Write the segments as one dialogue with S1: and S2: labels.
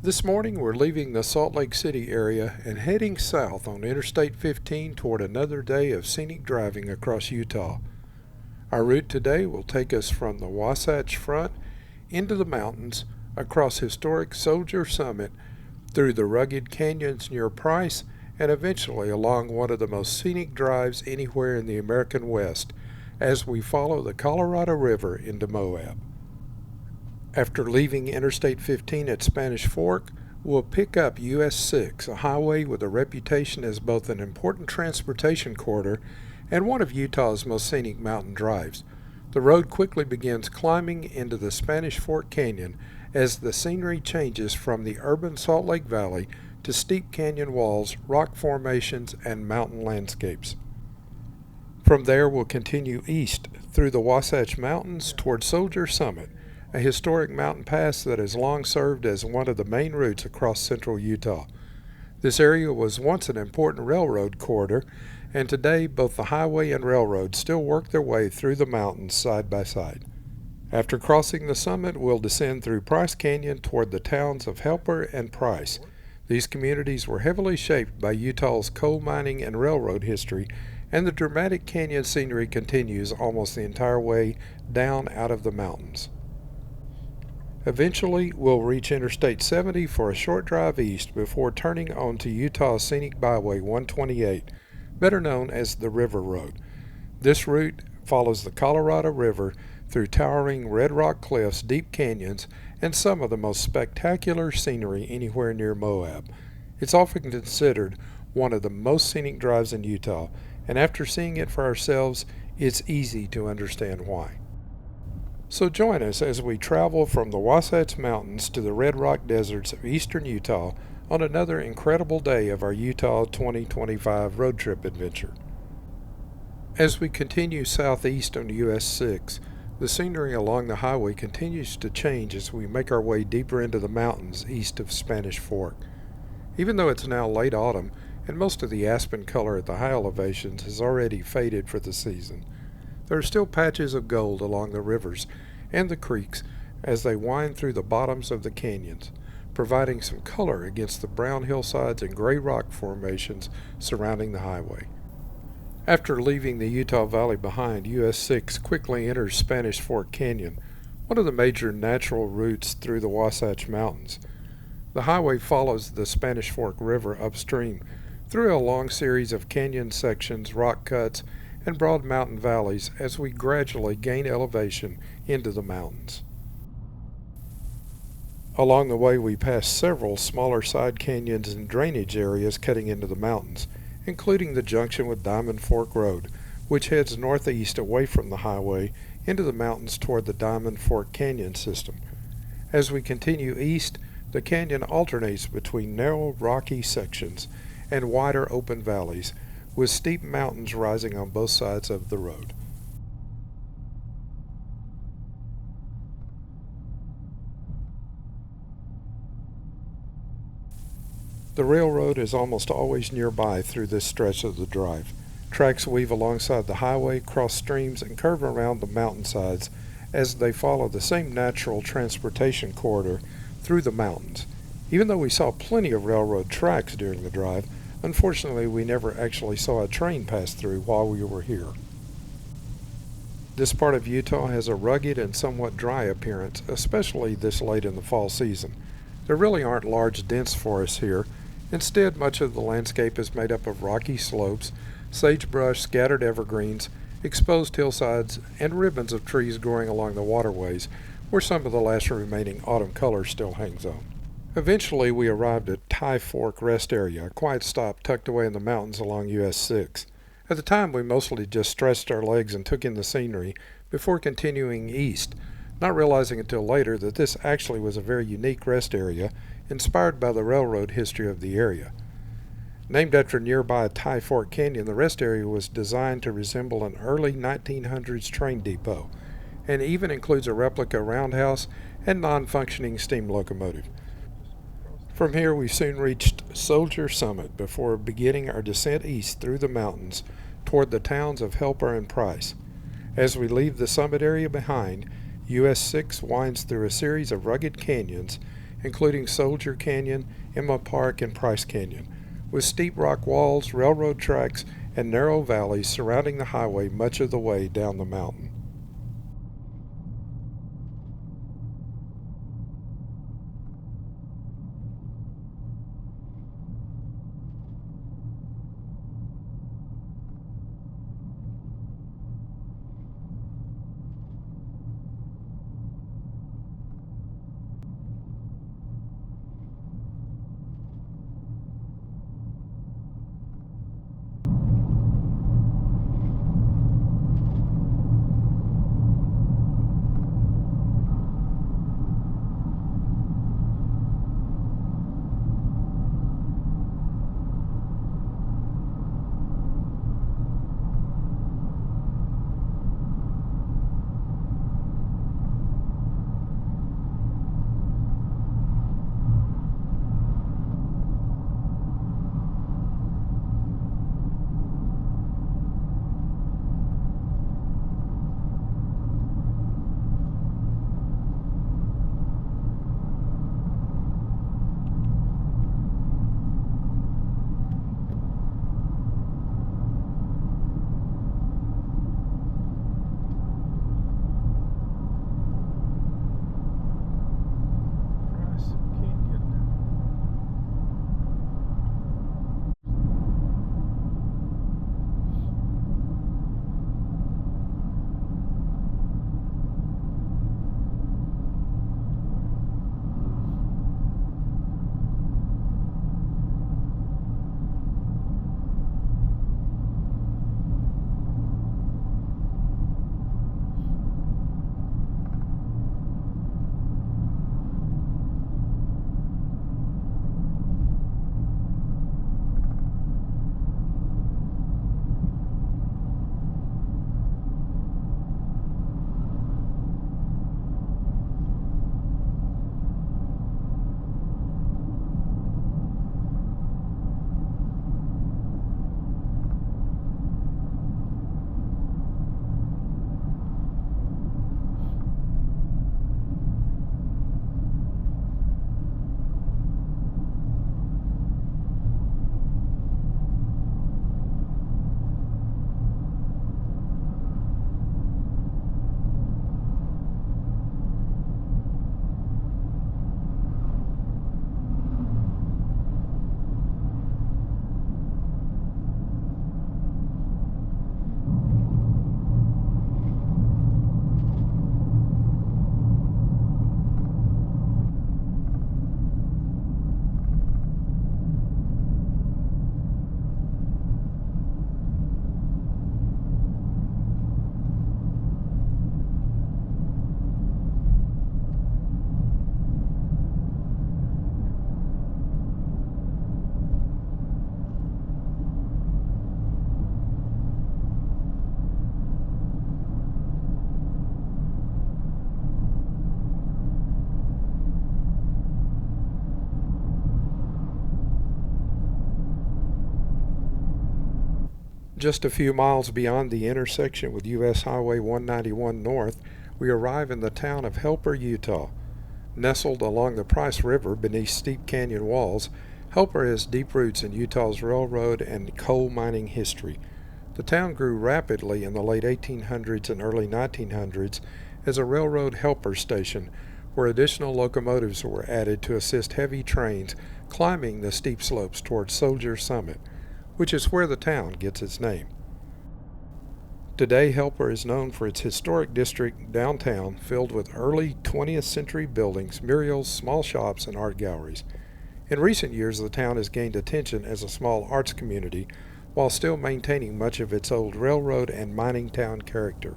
S1: This morning we're leaving the Salt Lake City area and heading south on Interstate 15 toward another day of scenic driving across Utah. Our route today will take us from the Wasatch Front into the mountains, across historic Soldier Summit, through the rugged canyons near Price, and eventually along one of the most scenic drives anywhere in the American West as we follow the Colorado River into Moab. After leaving Interstate 15 at Spanish Fork, we'll pick up US 6, a highway with a reputation as both an important transportation corridor and one of Utah's most scenic mountain drives. The road quickly begins climbing into the Spanish Fork Canyon as the scenery changes from the urban Salt Lake Valley to steep canyon walls, rock formations, and mountain landscapes. From there, we'll continue east through the Wasatch Mountains toward Soldier Summit, a historic mountain pass that has long served as one of the main routes across central Utah. This area was once an important railroad corridor, and today both the highway and railroad still work their way through the mountains side by side. After crossing the summit, we'll descend through Price Canyon toward the towns of Helper and Price. These communities were heavily shaped by Utah's coal mining and railroad history, and the dramatic canyon scenery continues almost the entire way down out of the mountains. Eventually, we'll reach Interstate 70 for a short drive east before turning onto Utah's Scenic Byway 128, better known as the River Road. This route follows the Colorado River through towering red rock cliffs, deep canyons, and some of the most spectacular scenery anywhere near Moab. It's often considered one of the most scenic drives in Utah, and after seeing it for ourselves, it's easy to understand why. So join us as we travel from the Wasatch Mountains to the red rock deserts of eastern Utah on another incredible day of our Utah 2025 road trip adventure. As we continue southeast on US 6, the scenery along the highway continues to change as we make our way deeper into the mountains east of Spanish Fork. Even though it's now late autumn and most of the aspen color at the high elevations has already faded for the season, there are still patches of gold along the rivers and the creeks as they wind through the bottoms of the canyons, providing some color against the brown hillsides and gray rock formations surrounding the highway. After leaving the Utah Valley behind, US 6 quickly enters Spanish Fork Canyon, one of the major natural routes through the Wasatch Mountains. The highway follows the Spanish Fork River upstream through a long series of canyon sections, rock cuts, and broad mountain valleys as we gradually gain elevation into the mountains. Along the way, we pass several smaller side canyons and drainage areas cutting into the mountains, including the junction with Diamond Fork Road, which heads northeast away from the highway into the mountains toward the Diamond Fork Canyon system. As we continue east, the canyon alternates between narrow rocky sections and wider open valleys, with steep mountains rising on both sides of the road. The railroad is almost always nearby through this stretch of the drive. Tracks weave alongside the highway, cross streams, and curve around the mountainsides as they follow the same natural transportation corridor through the mountains. Even though we saw plenty of railroad tracks during the drive, unfortunately we never actually saw a train pass through while we were here. This part of Utah has a rugged and somewhat dry appearance, especially this late in the fall season. There really aren't large, dense forests here. Instead, much of the landscape is made up of rocky slopes, sagebrush, scattered evergreens, exposed hillsides, and ribbons of trees growing along the waterways, where some of the last remaining autumn color still hangs on. Eventually, we arrived at Tie Fork Rest Area, a quiet stop tucked away in the mountains along US 6. At the time, we mostly just stretched our legs and took in the scenery before continuing east, not realizing until later that this actually was a very unique rest area inspired by the railroad history of the area. Named after nearby Tie Fork Canyon, the rest area was designed to resemble an early 1900s train depot, and even includes a replica roundhouse and non-functioning steam locomotive. From here, we soon reached Soldier Summit before beginning our descent east through the mountains toward the towns of Helper and Price. As we leave the summit area behind, US 6 winds through a series of rugged canyons including Soldier Canyon, Emma Park, and Price Canyon, with steep rock walls, railroad tracks, and narrow valleys surrounding the highway much of the way down the mountain. Just a few miles beyond the intersection with U.S. Highway 191 North, we arrive in the town of Helper, Utah. Nestled along the Price River beneath steep canyon walls, Helper has deep roots in Utah's railroad and coal mining history. The town grew rapidly in the late 1800s and early 1900s as a railroad helper station, where additional locomotives were added to assist heavy trains climbing the steep slopes towards Soldier Summit, which is where the town gets its name. Today, Helper is known for its historic district downtown filled with early 20th century buildings, murals, small shops, and art galleries. In recent years, the town has gained attention as a small arts community while still maintaining much of its old railroad and mining town character.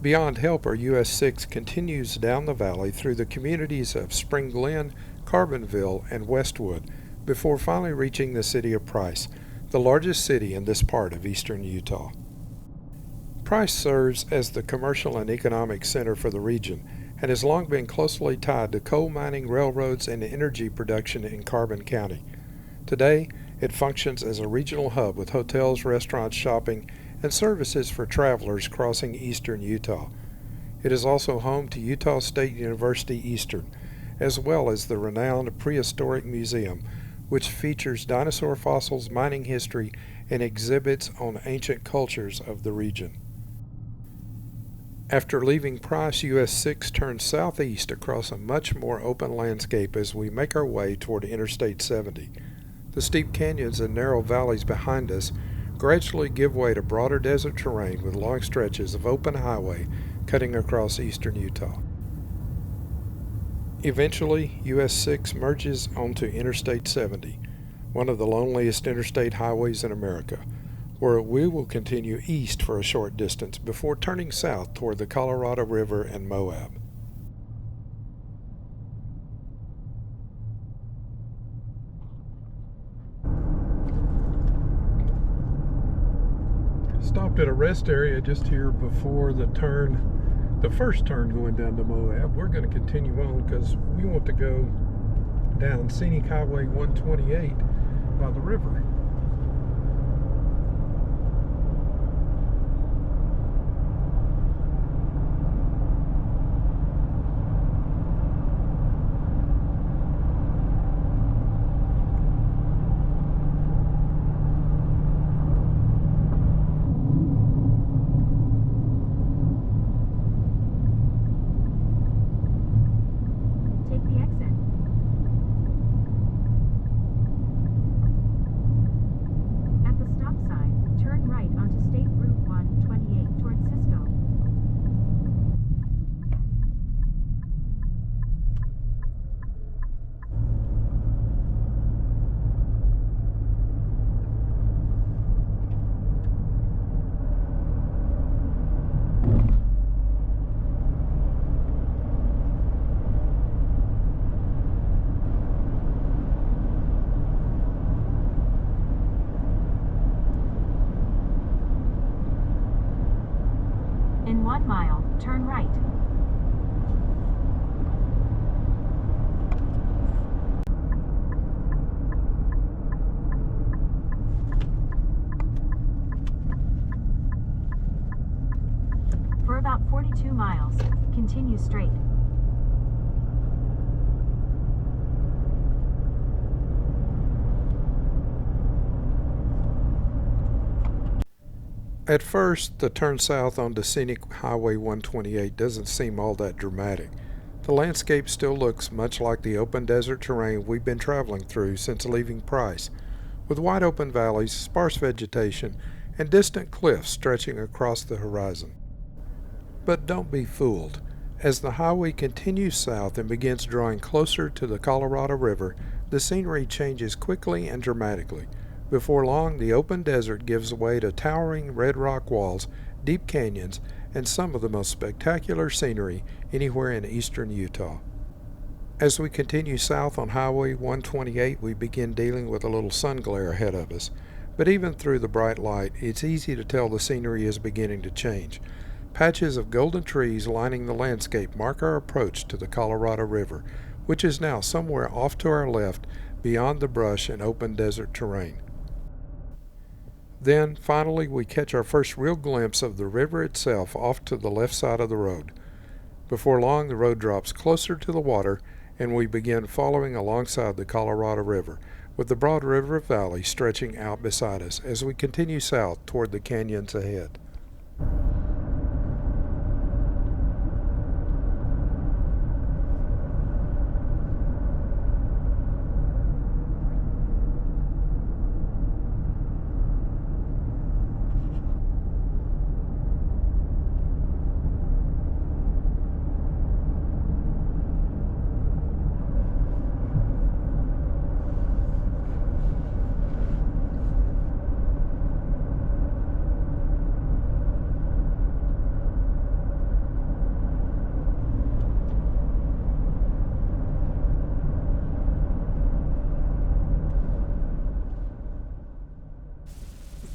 S1: Beyond Helper, US 6 continues down the valley through the communities of Spring Glen, Carbonville, and Westwood before finally reaching the city of Price, the largest city in this part of eastern Utah. Price serves as the commercial and economic center for the region and has long been closely tied to coal mining, railroads, and energy production in Carbon County. Today, it functions as a regional hub with hotels, restaurants, shopping, and services for travelers crossing eastern Utah. It is also home to Utah State University Eastern, as well as the renowned Prehistoric Museum, which features dinosaur fossils, mining history, and exhibits on ancient cultures of the region. After leaving Price, US 6 turns southeast across a much more open landscape as we make our way toward Interstate 70. The steep canyons and narrow valleys behind us gradually give way to broader desert terrain with long stretches of open highway cutting across eastern Utah. Eventually, US 6 merges onto Interstate 70, one of the loneliest interstate highways in America, where we will continue east for a short distance before turning south toward the Colorado River and Moab. Stopped at a rest area just here before the first turn going down to Moab. We're going to continue on because we want to go down Scenic Highway 128 by the river.
S2: In 1 mile, turn right. For about 42 miles, continue straight.
S1: At first, the turn south onto Scenic Highway 128 doesn't seem all that dramatic. The landscape still looks much like the open desert terrain we've been traveling through since leaving Price, with wide open valleys, sparse vegetation, and distant cliffs stretching across the horizon. But don't be fooled. As the highway continues south and begins drawing closer to the Colorado River, the scenery changes quickly and dramatically. Before long, the open desert gives way to towering red rock walls, deep canyons, and some of the most spectacular scenery anywhere in eastern Utah. As we continue south on Highway 128, we begin dealing with a little sun glare ahead of us. But even through the bright light, it's easy to tell the scenery is beginning to change. Patches of golden trees lining the landscape mark our approach to the Colorado River, which is now somewhere off to our left beyond the brush and open desert terrain. Then, finally, we catch our first real glimpse of the river itself off to the left side of the road. Before long, the road drops closer to the water, and we begin following alongside the Colorado River, with the broad river valley stretching out beside us as we continue south toward the canyons ahead.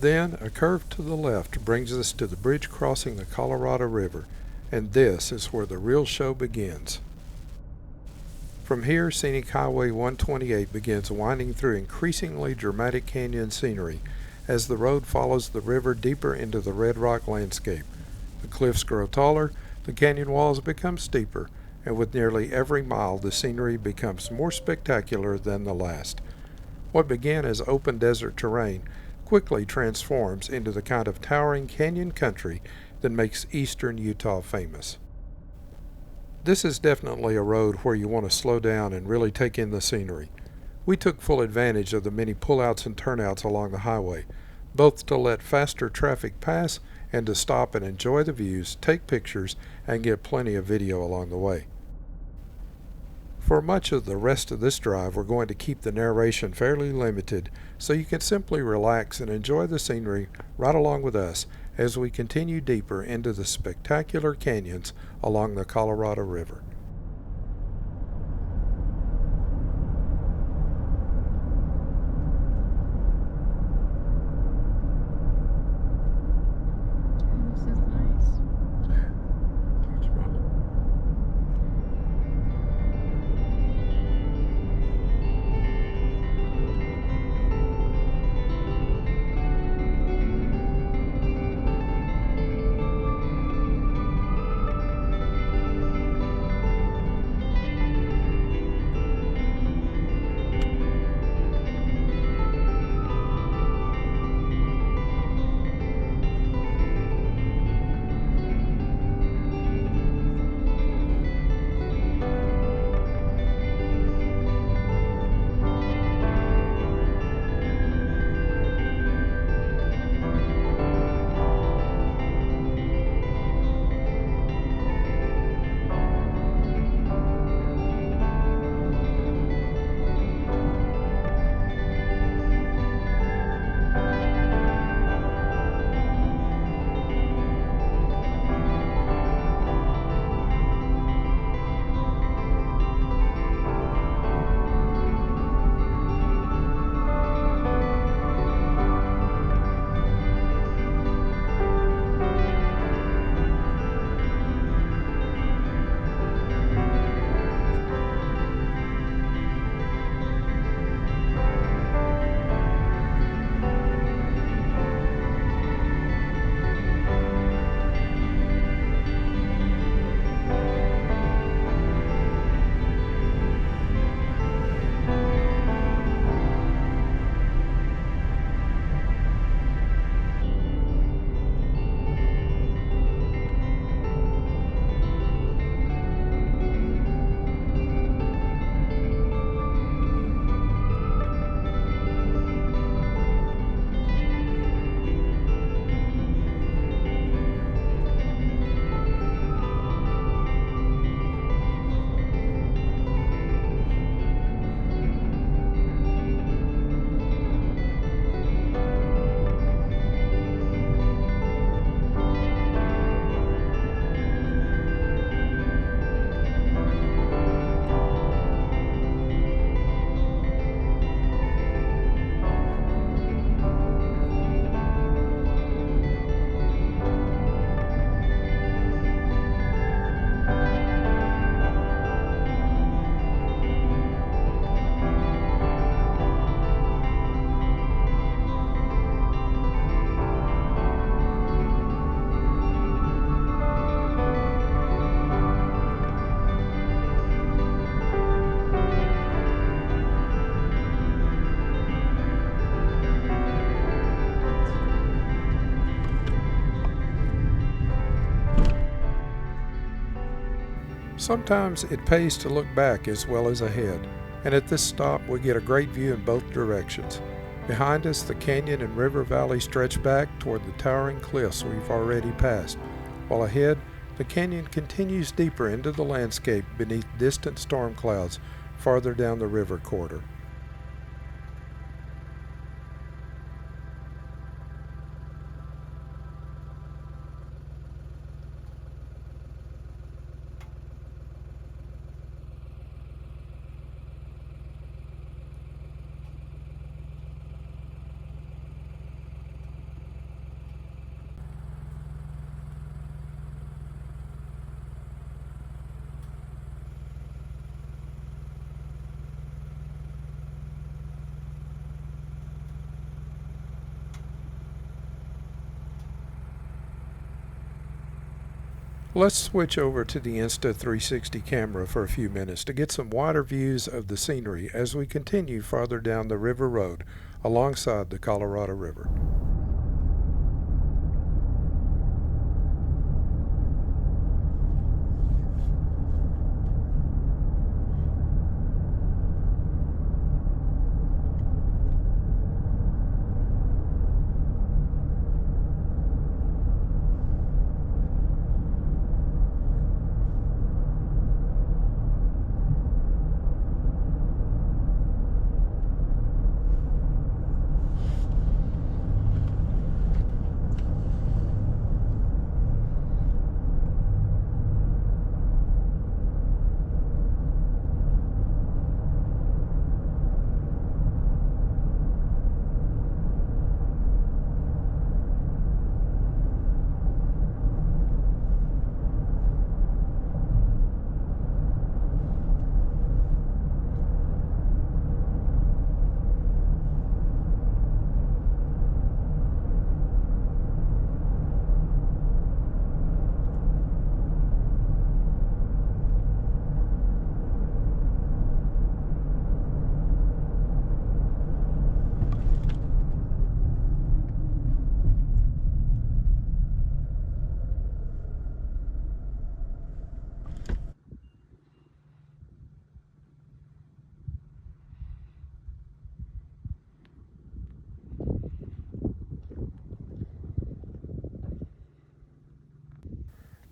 S1: Then a curve to the left brings us to the bridge crossing the Colorado River, and this is where the real show begins. From here, Scenic Highway 128 begins winding through increasingly dramatic canyon scenery as the road follows the river deeper into the red rock landscape. The cliffs grow taller, the canyon walls become steeper, and with nearly every mile the scenery becomes more spectacular than the last. What began as open desert terrain quickly transforms into the kind of towering canyon country that makes eastern Utah famous. This is definitely a road where you want to slow down and really take in the scenery. We took full advantage of the many pullouts and turnouts along the highway, both to let faster traffic pass and to stop and enjoy the views, take pictures, and get plenty of video along the way. For much of the rest of this drive, we're going to keep the narration fairly limited so you can simply relax and enjoy the scenery right along with us as we continue deeper into the spectacular canyons along the Colorado River.
S3: This is nice.
S1: Talks about it. Sometimes it pays to look back as well as ahead, and at this stop we get a great view in both directions. Behind us, the canyon and river valley stretch back toward the towering cliffs we've already passed, while ahead, the canyon continues deeper into the landscape beneath distant storm clouds farther down the river corridor. Let's switch over to the Insta360 camera for a few minutes to get some wider views of the scenery as we continue farther down the river road alongside the Colorado River.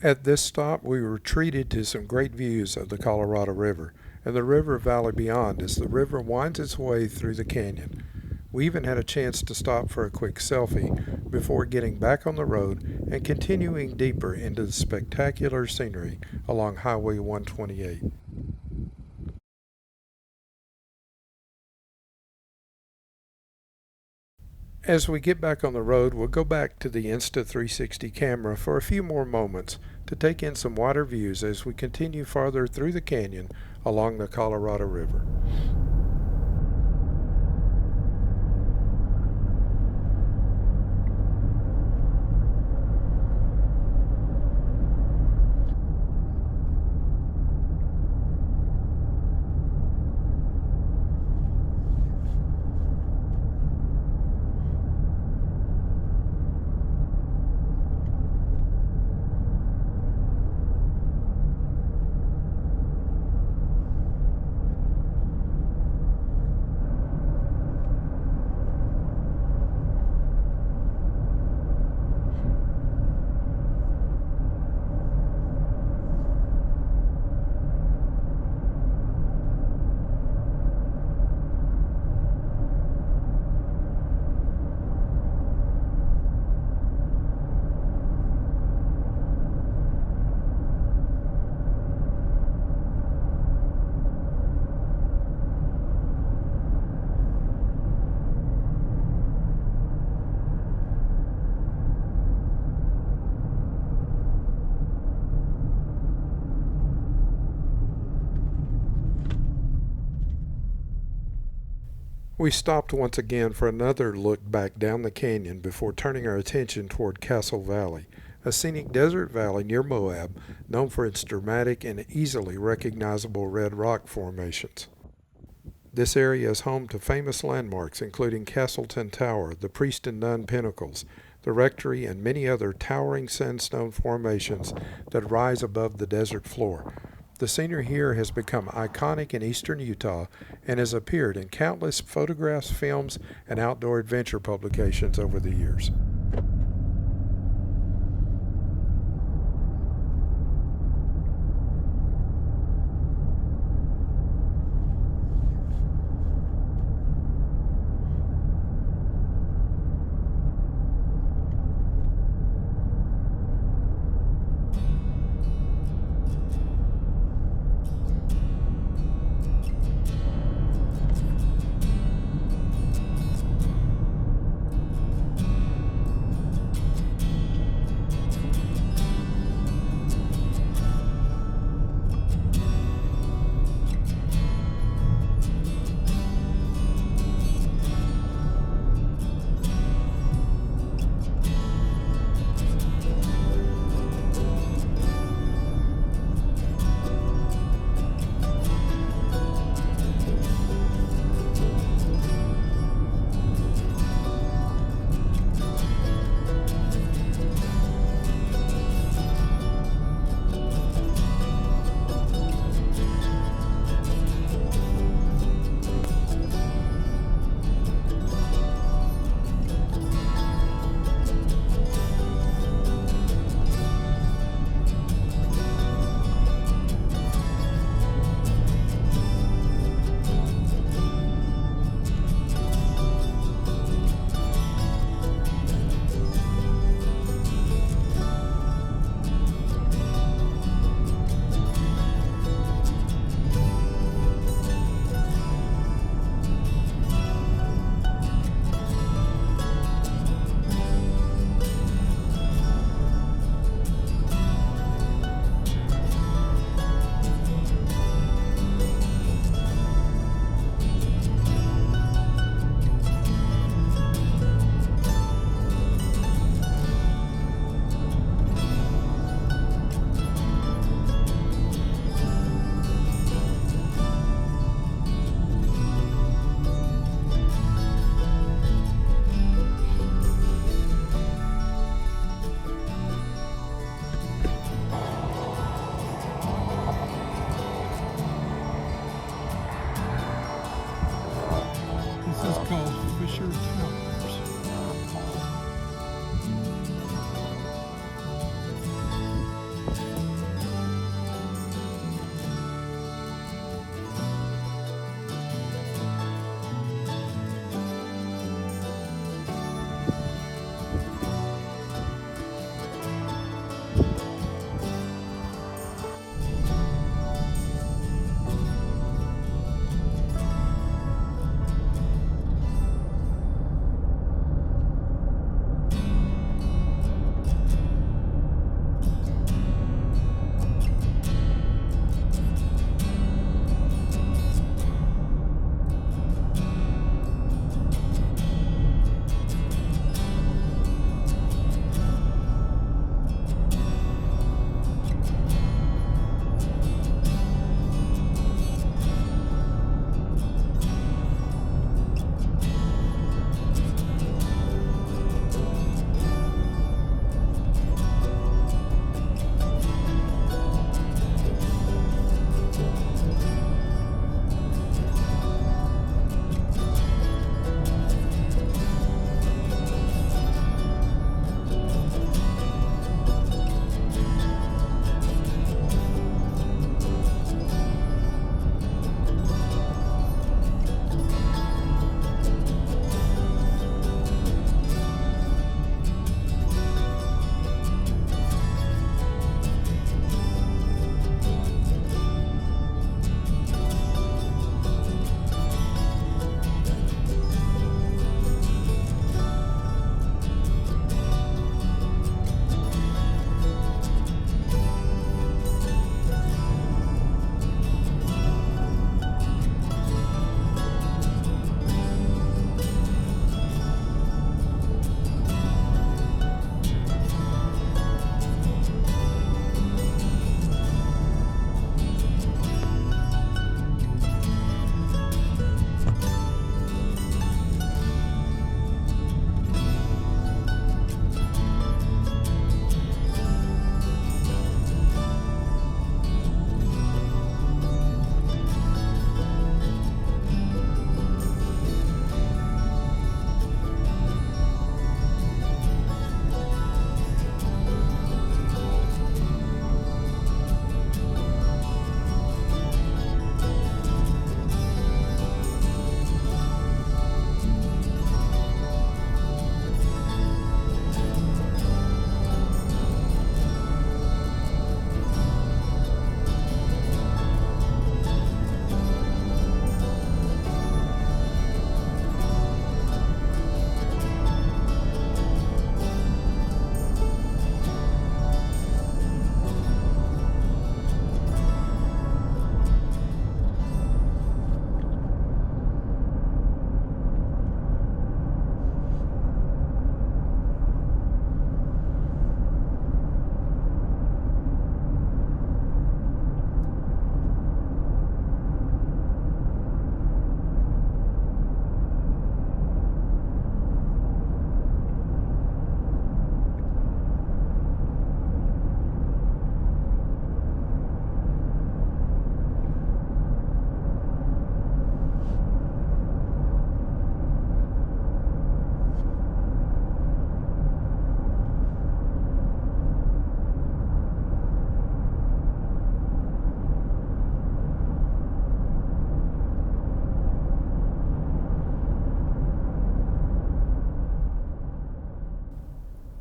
S1: At this stop, we were treated to some great views of the Colorado River and the river valley beyond as the river winds its way through the canyon. We even had a chance to stop for a quick selfie before getting back on the road and continuing deeper into the spectacular scenery along Highway 128. As we get back on the road, we'll go back to the Insta360 camera for a few more moments to take in some wider views as we continue farther through the canyon along the Colorado River. We stopped once again for another look back down the canyon before turning our attention toward Castle Valley, a scenic desert valley near Moab known for its dramatic and easily recognizable red rock formations. This area is home to famous landmarks including Castleton Tower, the Priest and Nun pinnacles, the rectory, and many other towering sandstone formations that rise above the desert floor. The scenery here has become iconic in eastern Utah and has appeared in countless photographs, films, and outdoor adventure publications over the years. Wasatch Towers.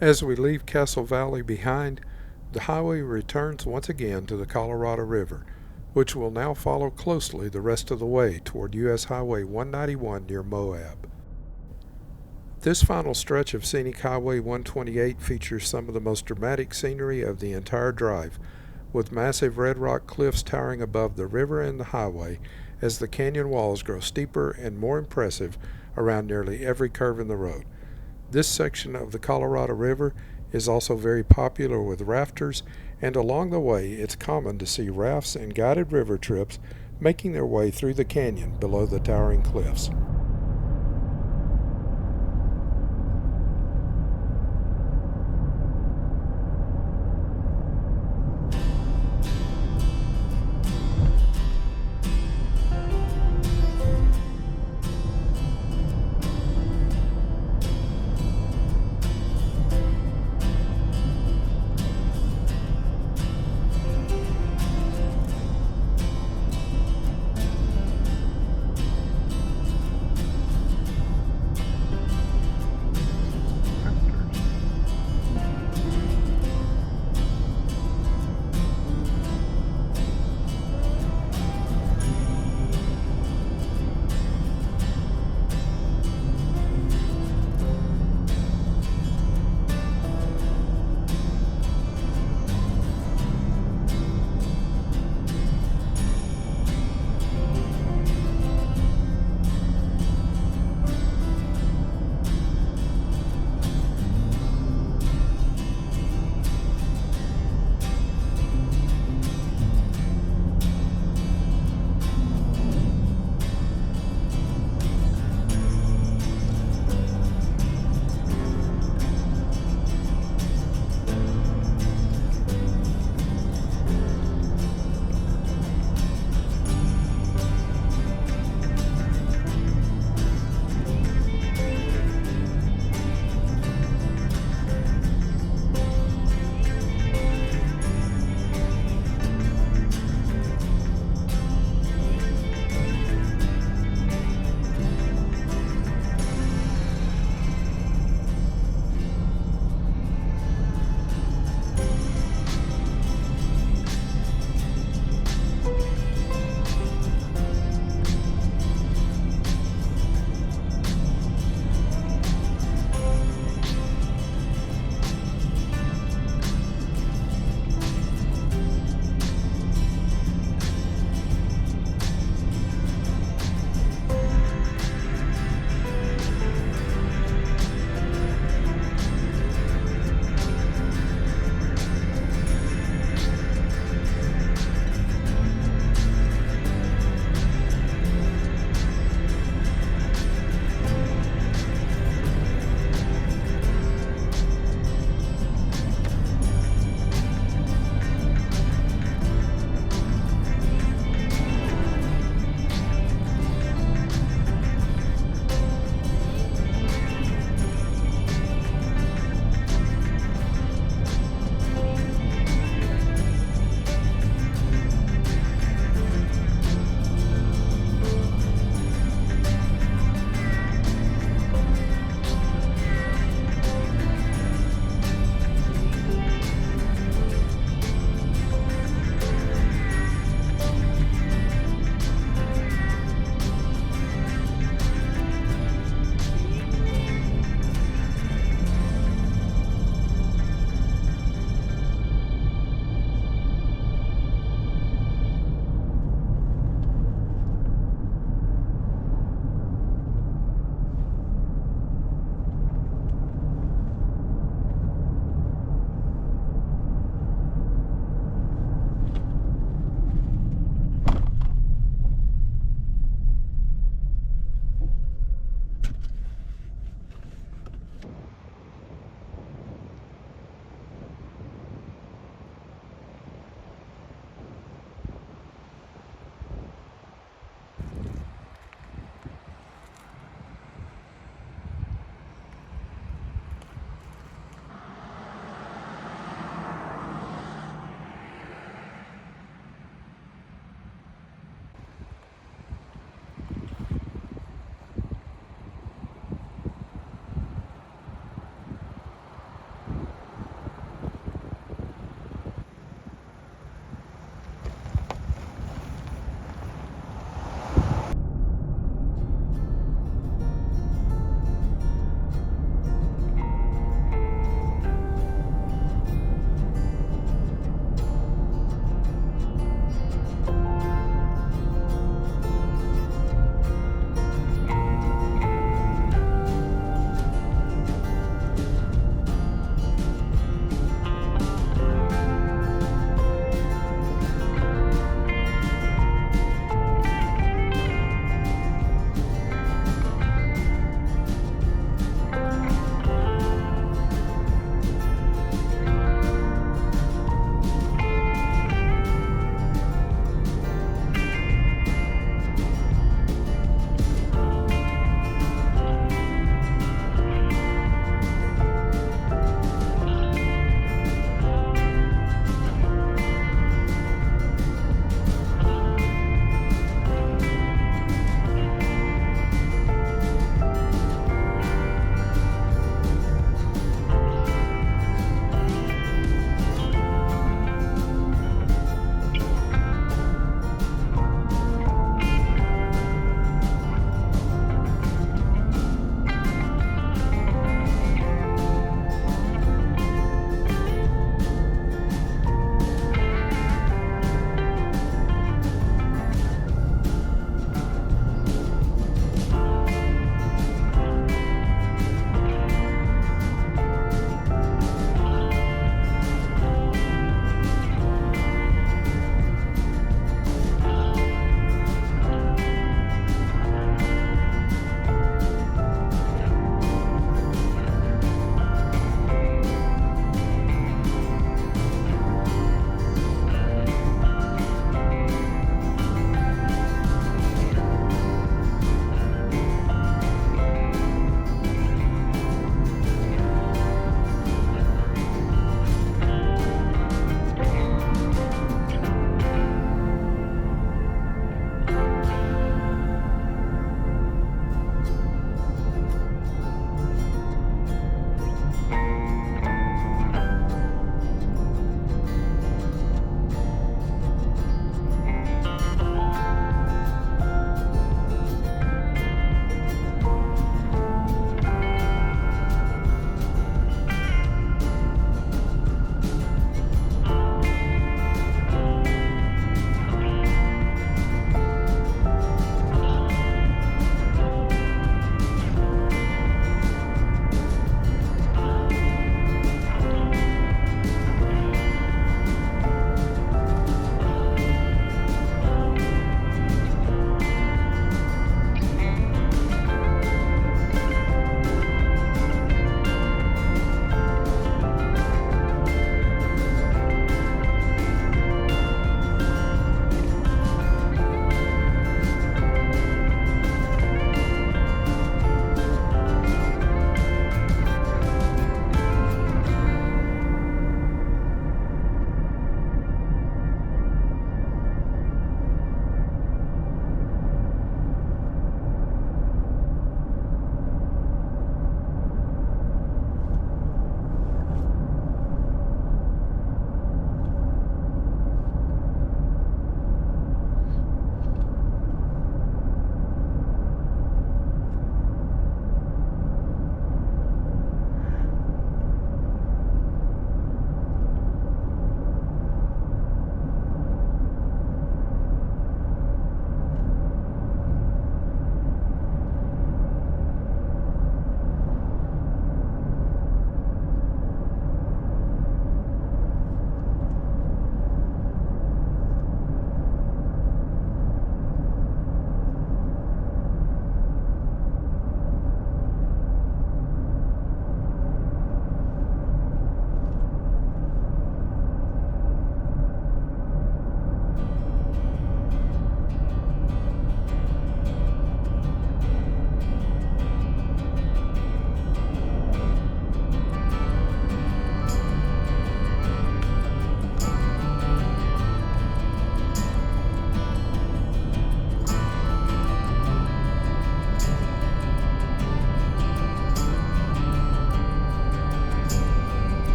S1: As we leave Castle Valley behind, the highway returns once again to the Colorado River, which will now follow closely the rest of the way toward U.S. Highway 191 near Moab. This final stretch of Scenic Highway 128 features some of the most dramatic scenery of the entire drive, with massive red rock cliffs towering above the river and the highway as the canyon walls grow steeper and more impressive around nearly every curve in the road. This section of the Colorado River is also very popular with rafters, and along the way it's common to see rafts and guided river trips making their way through the canyon below the towering cliffs.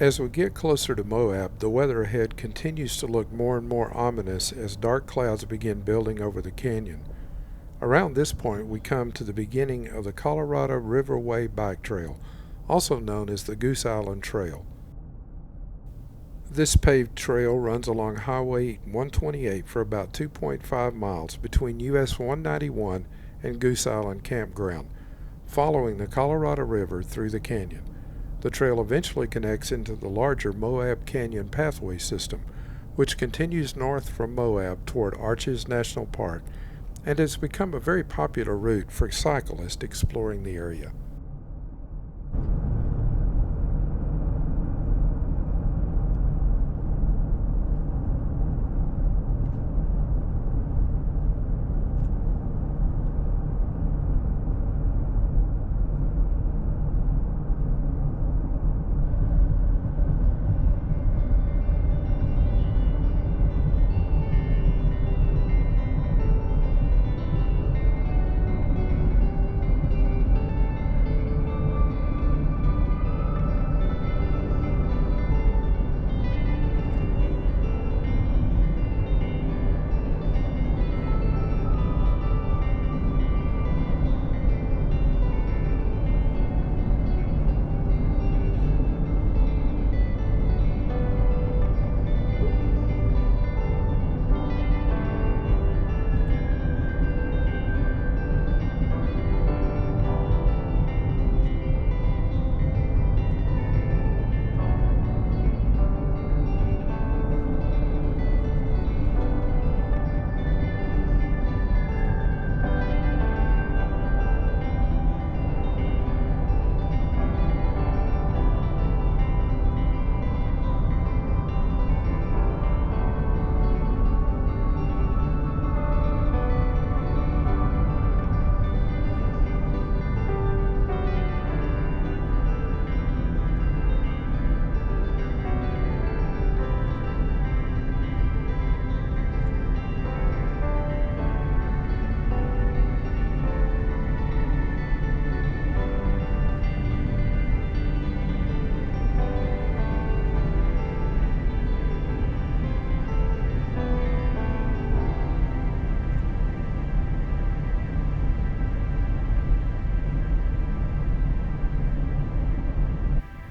S1: As we get closer to Moab, the weather ahead continues to look more and more ominous as dark clouds begin building over the canyon. Around this point, we come to the beginning of the Colorado Riverway Bike Trail, also known as the Goose Island Trail. This paved trail runs along Highway 128 for about 2.5 miles between US 191 and Goose Island Campground, following the Colorado River through the canyon. The trail eventually connects into the larger Moab Canyon Pathway system, which continues north from Moab toward Arches National Park and has become a very popular route for cyclists exploring the area.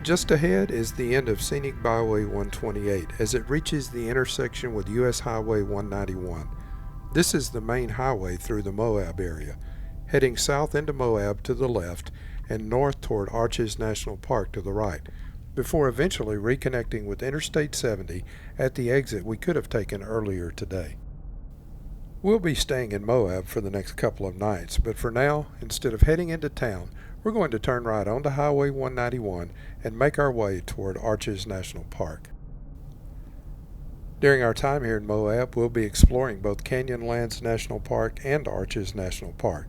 S1: Just ahead is the end of Scenic Byway 128 as it reaches the intersection with US Highway 191. This is the main highway through the Moab area, heading south into Moab to the left and north toward Arches National Park to the right, before eventually reconnecting with Interstate 70 at the exit we could have taken earlier today. We'll be staying in Moab for the next couple of nights, but for now, instead of heading into town, we're going to turn right onto Highway 191 and make our way toward Arches National Park. During our time here in Moab, we'll be exploring both Canyonlands National Park and Arches National Park.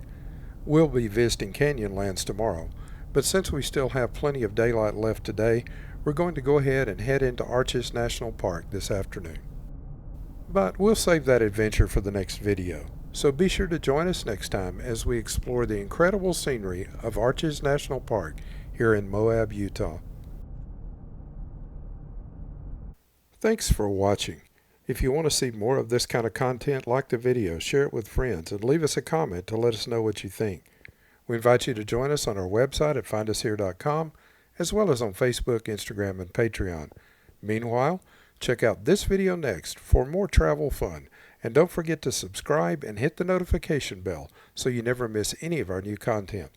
S1: We'll be visiting Canyonlands tomorrow, but since we still have plenty of daylight left today, we're going to go ahead and head into Arches National Park this afternoon. But we'll save that adventure for the next video, so be sure to join us next time as we explore the incredible scenery of Arches National Park here in Moab, Utah. Thanks for watching. If you want to see more of this kind of content, like the video, share it with friends, and leave us a comment to let us know what you think. We invite you to join us on our website at findushere.com, as well as on Facebook, Instagram, and Patreon. Meanwhile, check out this video next for more travel fun, and don't forget to subscribe and hit the notification bell so you never miss any of our new content.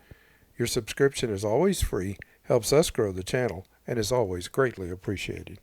S1: Your subscription is always free, helps us grow the channel, and is always greatly appreciated.